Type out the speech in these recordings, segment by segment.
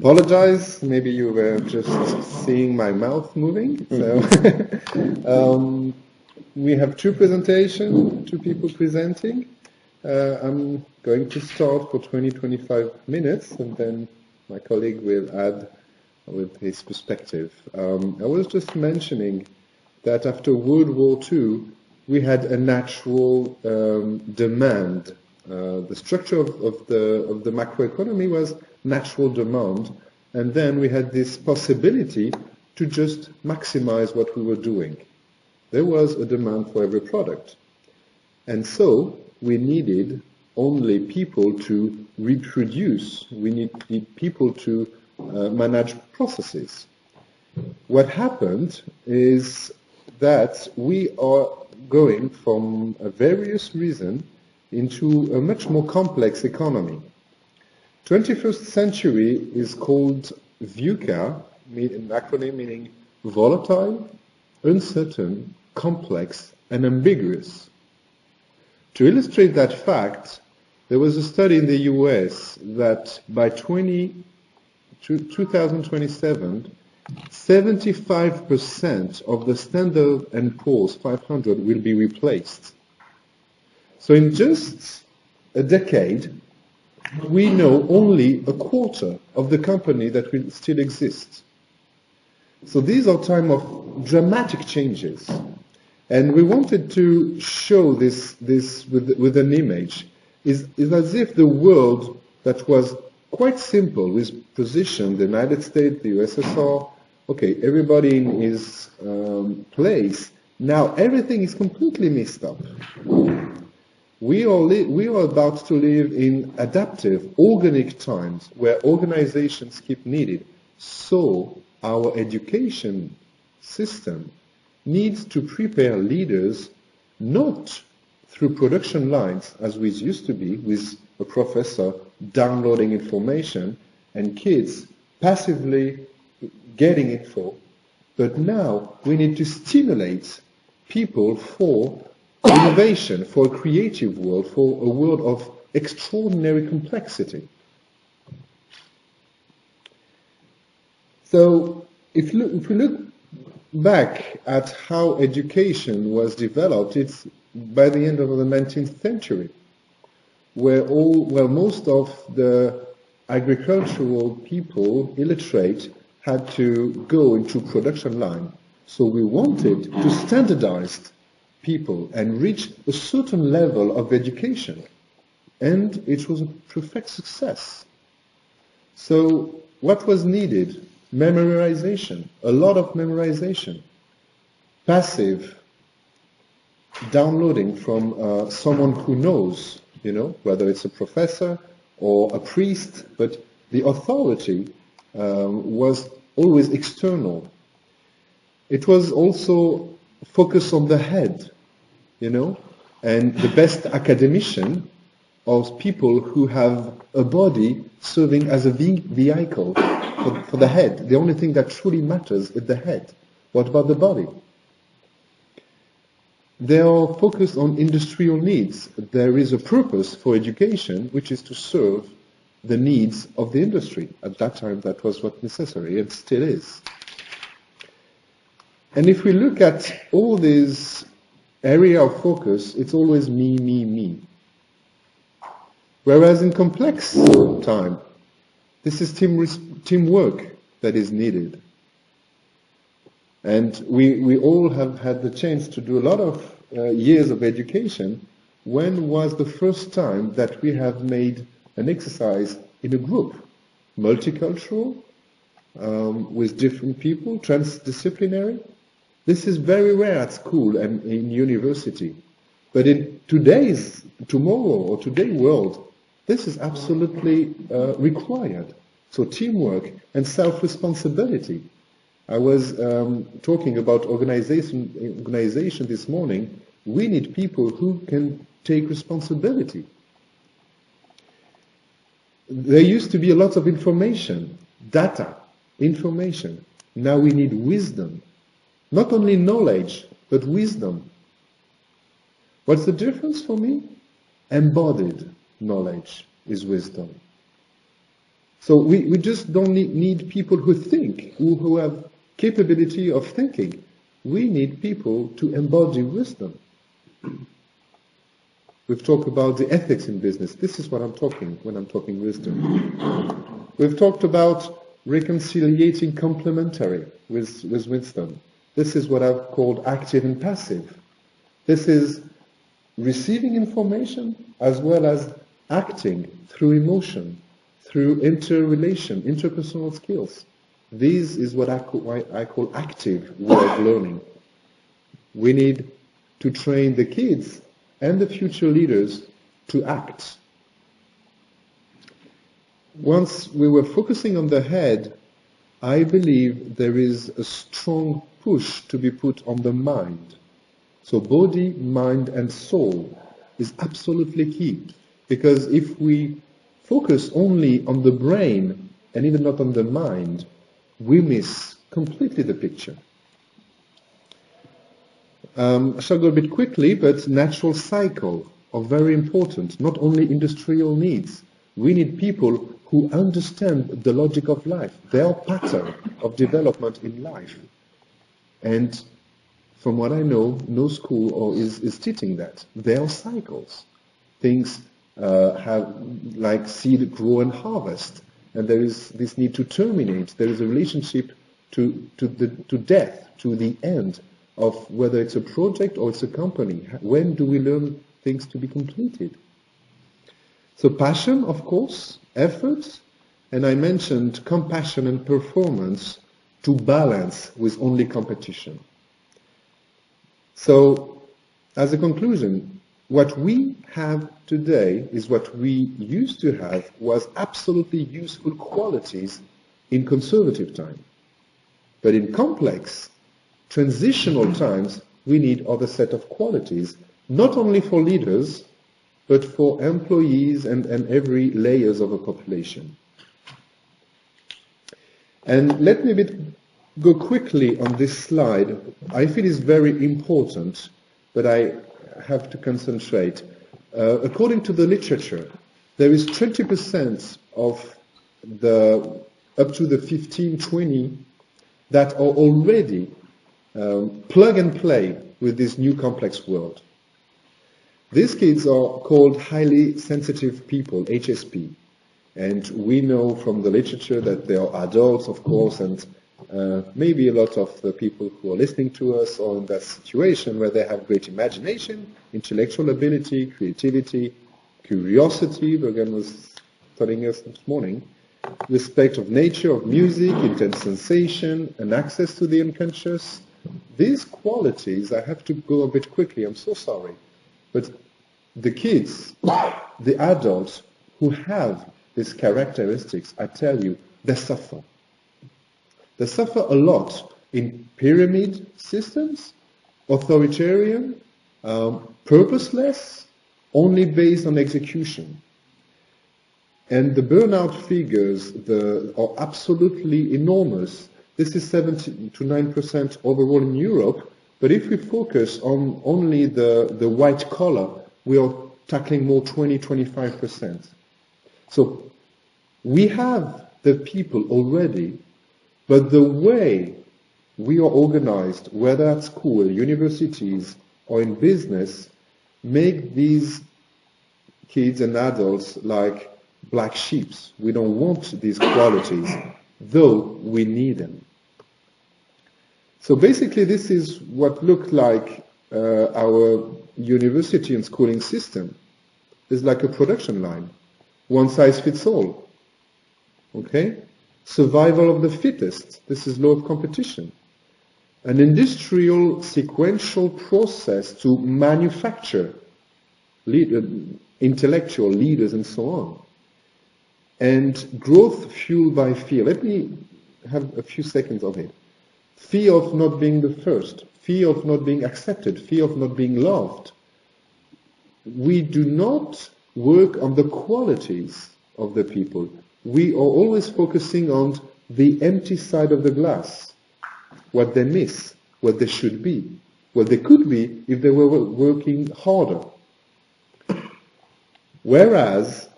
Apologize, maybe you were just seeing my mouth moving. So we have two presentations, two people presenting. I'm going to start for 20-25 minutes, and then my colleague will add with his perspective. I was just mentioning that after World War II, we had a natural demand. The structure of the macroeconomy was natural demand, and then we had this possibility to just maximize what we were doing. There was a demand for every product, and so we needed only people to reproduce. We need people to manage processes. What happened is that we are going from a various reasons into a much more complex economy. 21st century is called VUCA, an acronym meaning volatile, uncertain, complex, and ambiguous. To illustrate that fact, there was a study in the US that by 2027, 75% of the Standard & Poor's 500 will be replaced. So in just a decade, we know only a quarter of the company that will still exist. So these are times of dramatic changes. And we wanted to show this with an image. Is as if the world that was quite simple, with position, the United States, the USSR, okay, everybody in his place, now everything is completely messed up. We are about to live in adaptive, organic times where organizations keep needed. So our education system needs to prepare leaders not through production lines as we used to be with a professor downloading information and kids passively getting info, but now we need to stimulate people for innovation, for a creative world, for a world of extraordinary complexity. So if we look back at how education was developed, it's by the end of the 19th century, where most of the agricultural people, illiterate, had to go into production line. So we wanted to standardize people and reach a certain level of education. And it was a perfect success. So what was needed? Memorization, a lot of memorization. Passive downloading from someone who knows, whether it's a professor or a priest, but the authority was always external. It was also focused on the head, and the best academician are people who have a body serving as a vehicle for the head. The only thing that truly matters is the head. What about the body? They are focused on industrial needs. There is a purpose for education, which is to serve the needs of the industry. At that time, that was what necessary, and still is. And if we look at all these area of focus, it's always me, me, me. Whereas in complex time, this is teamwork that is needed. And we all have had the chance to do a lot of years of education. When was the first time that we have made an exercise in a group? Multicultural, with different people, transdisciplinary? This is very rare at school and in university. But in tomorrow or today's world, this is absolutely required. So teamwork and self-responsibility. I was talking about organization this morning. We need people who can take responsibility. There used to be a lot of information, data, information. Now we need wisdom. Not only knowledge, but wisdom. What's the difference for me? Embodied knowledge is wisdom. So we just don't need people who think, who have capability of thinking. We need people to embody wisdom. We've talked about the ethics in business. This is what I'm talking when I'm talking wisdom. We've talked about reconciliating complementary with wisdom. This is what I've called active and passive. This is receiving information as well as acting through emotion, through interpersonal skills. This is what I call active way of learning. We need to train the kids and the future leaders to act. Once we were focusing on the head, I believe there is a strong push to be put on the mind. So body, mind and soul is absolutely key. Because if we focus only on the brain and even not on the mind, we miss completely the picture. I shall go a bit quickly, but natural cycle are very important, not only industrial needs. We need people who understand the logic of life, their pattern of development in life. And from what I know, no school is teaching that. There are cycles. Things have like seed, grow and harvest. And there is this need to terminate. There is a relationship to death, to the end of whether it's a project or it's a company. When do we learn things to be completed? So passion, of course, effort, and I mentioned compassion and performance to balance with only competition. So, as a conclusion, what we have today is what we used to have was absolutely useful qualities in conservative time. But in complex, transitional times, we need other set of qualities, not only for leaders, but for employees and every layers of a population. And let me go quickly on this slide. I feel it's very important, but I have to concentrate. According to the literature, there is 20% of the up to the 15, 20 that are already plug and play with this new complex world. These kids are called highly sensitive people, HSP. And we know from the literature that they are adults, of course, and maybe a lot of the people who are listening to us are in that situation where they have great imagination, intellectual ability, creativity, curiosity, Bergen was telling us this morning, respect of nature, of music, intense sensation, and access to the unconscious. These qualities, I have to go a bit quickly, I'm so sorry, but the kids, the adults who have these characteristics, I tell you, they suffer. They suffer a lot in pyramid systems, authoritarian, purposeless, only based on execution. And the burnout figures are absolutely enormous. This is 7 to 9% overall in Europe, but if we focus on only the white collar, we are tackling more 20-25%. So we have the people already, but the way we are organized, whether at school, universities, or in business, make these kids and adults like black sheep. We don't want these qualities, though we need them. So basically this is what looked like our university and schooling system. It's like a production line. One size fits all. Okay? Survival of the fittest. This is law of competition. An industrial sequential process to manufacture intellectual leaders and so on. And growth fueled by fear. Let me have a few seconds of it. Fear of not being the first. Fear of not being accepted. Fear of not being loved. We do not work on the qualities of the people. We are always focusing on the empty side of the glass. What they miss, what they should be, what they could be if they were working harder. Whereas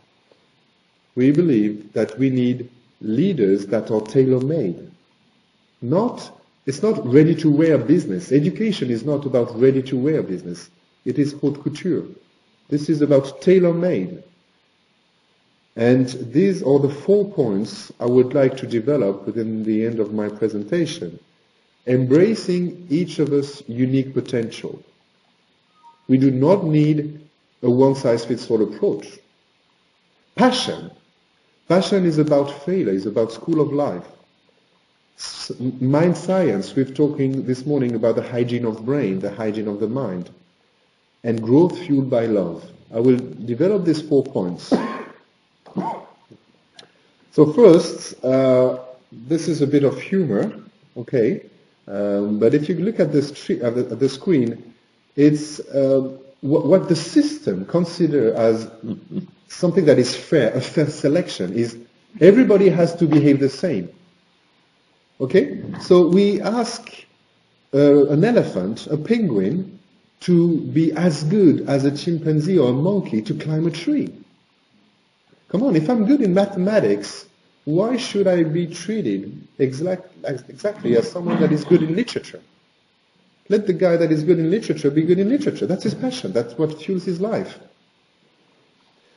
we believe that we need leaders that are tailor-made. It's not ready-to-wear business. Education is not about ready-to-wear business. It is haute couture. This is about tailor-made. And these are the 4 points I would like to develop within the end of my presentation. Embracing each of us' unique potential. We do not need a one-size-fits-all approach. Passion. Passion is about failure, is about school of life. Mind science, we've talking this morning about the hygiene of brain, the hygiene of the mind. And growth fueled by love. I will develop these 4 points. So first, this is a bit of humor, okay? But if you look at the screen, it's what the system considers as something that is fair, a fair selection, is everybody has to behave the same. Okay? So we ask an elephant, a penguin, to be as good as a chimpanzee or a monkey to climb a tree. Come on, if I'm good in mathematics, why should I be treated exactly as someone that is good in literature? Let the guy that is good in literature be good in literature. That's his passion. That's what fuels his life.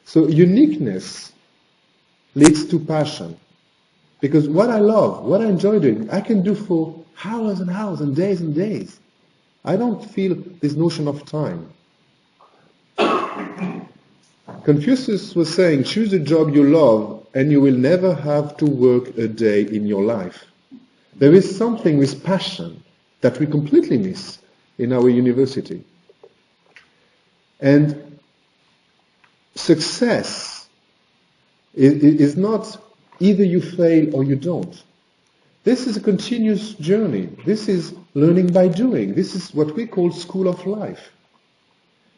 So uniqueness leads to passion. Because what I love, what I enjoy doing, I can do for hours and hours and days and days. I don't feel this notion of time. Confucius was saying, choose a job you love and you will never have to work a day in your life. There is something with passion that we completely miss in our university. And success is not either you fail or you don't. This is a continuous journey. This is learning by doing. This is what we call school of life.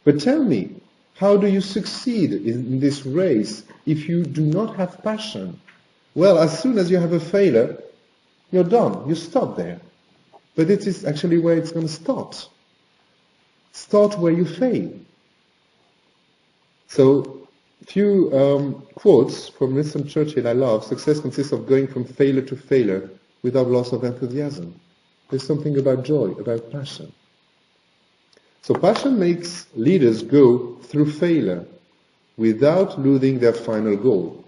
But tell me, how do you succeed in this race if you do not have passion? Well, as soon as you have a failure, you're done. You stop there. But it is actually where it's going to start. Start where you fail. So, few quotes from Winston Churchill I love. Success consists of going from failure to failure without loss of enthusiasm. There's something about joy, about passion. So passion makes leaders go through failure without losing their final goal.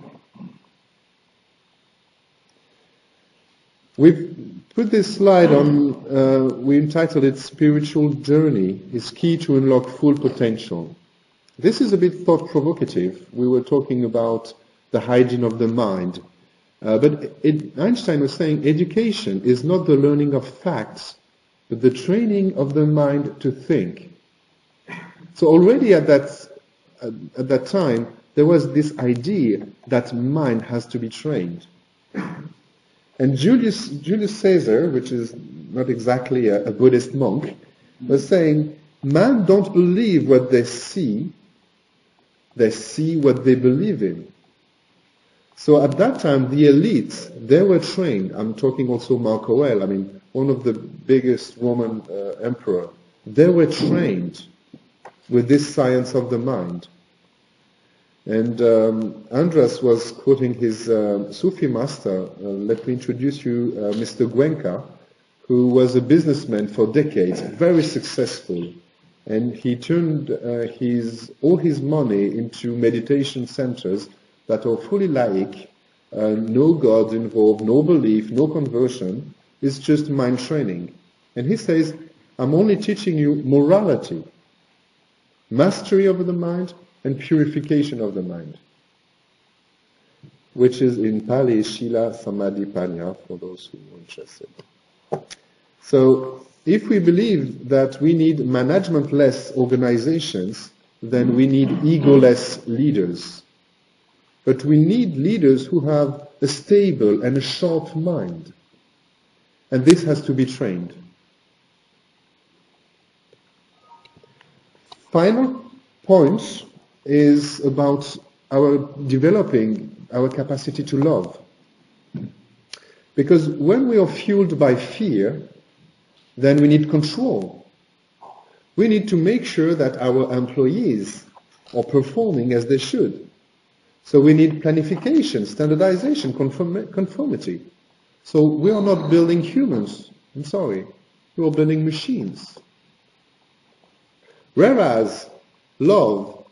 We've put this slide on, we entitled it Spiritual Journey is Key to Unlock Full Potential. This is a bit thought-provocative. We were talking about the hygiene of the mind. But Einstein was saying education is not the learning of facts, but the training of the mind to think. So already at that time, there was this idea that mind has to be trained. And Julius Caesar, which is not exactly a Buddhist monk, was saying, man don't believe what they see what they believe in. So at that time, the elites, they were trained. I'm talking also Marco Aurèle, one of the biggest Roman emperor. They were trained with this science of the mind. And Andras was quoting his Sufi master. Let me introduce you Mr. Gwenka, who was a businessman for decades, very successful. And he turned all his money into meditation centers that are fully laïc, no gods involved, no belief, no conversion. It's just mind training. And he says, I'm only teaching you morality, mastery over the mind, and purification of the mind, which is in Pali, Shila Samadhi Panya, for those who are interested. So, if we believe that we need management-less organizations, then we need ego-less leaders. But we need leaders who have a stable and a sharp mind. And this has to be trained. Final point is about developing our capacity to love. Because when we are fueled by fear, then we need control. We need to make sure that our employees are performing as they should. So we need planification, standardization, conformity. So we are not building humans, I'm sorry, we are building machines. Whereas love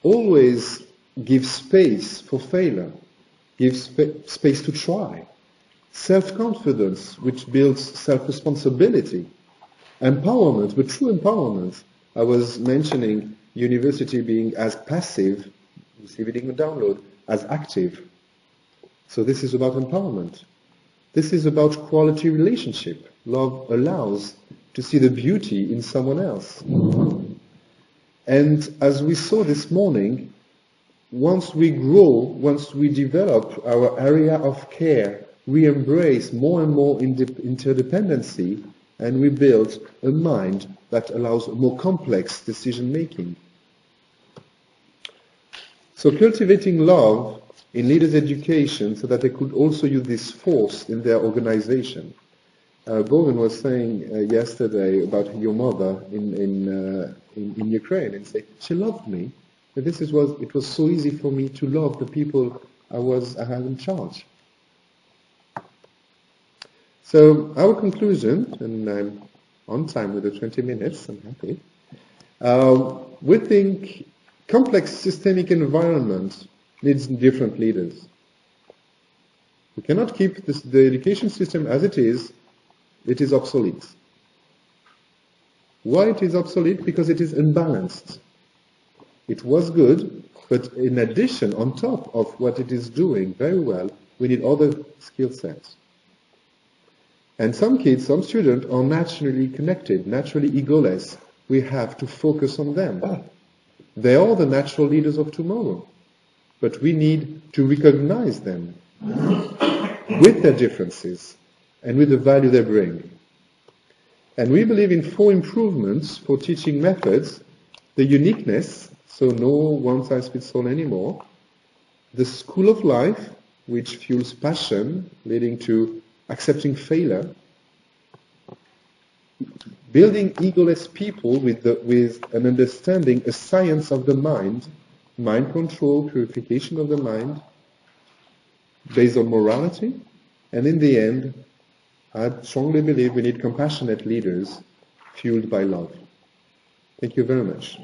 always gives space for failure, gives space to try. Self-confidence, which builds self-responsibility. Empowerment, but true empowerment. I was mentioning university being as passive, receiving a download, as active. So this is about empowerment. This is about quality relationship. Love allows to see the beauty in someone else. And as we saw this morning, once we grow, once we develop our area of care, we embrace more and more interdependency, and we build a mind that allows more complex decision making. So cultivating love in leaders' education so that they could also use this force in their organization. Bogan was saying yesterday about your mother in Ukraine, and say she loved me. But it was so easy for me to love the people I had in charge. So our conclusion, and I'm on time with the 20 minutes, I'm happy. We think complex systemic environment needs different leaders. We cannot keep the education system as it is obsolete. Why it is obsolete? Because it is unbalanced. It was good, but in addition, on top of what it is doing very well, we need other skill sets. And some kids, some students are naturally connected, naturally egoless. We have to focus on them. They are the natural leaders of tomorrow. But we need to recognize them with their differences and with the value they bring. And we believe in 4 improvements for teaching methods: the uniqueness, so no one-size-fits-all anymore; the school of life, which fuels passion, leading to accepting failure; building egoless people with an understanding, a science of the mind control, purification of the mind, based on morality; and in the end, I strongly believe we need compassionate leaders fueled by love. Thank you very much.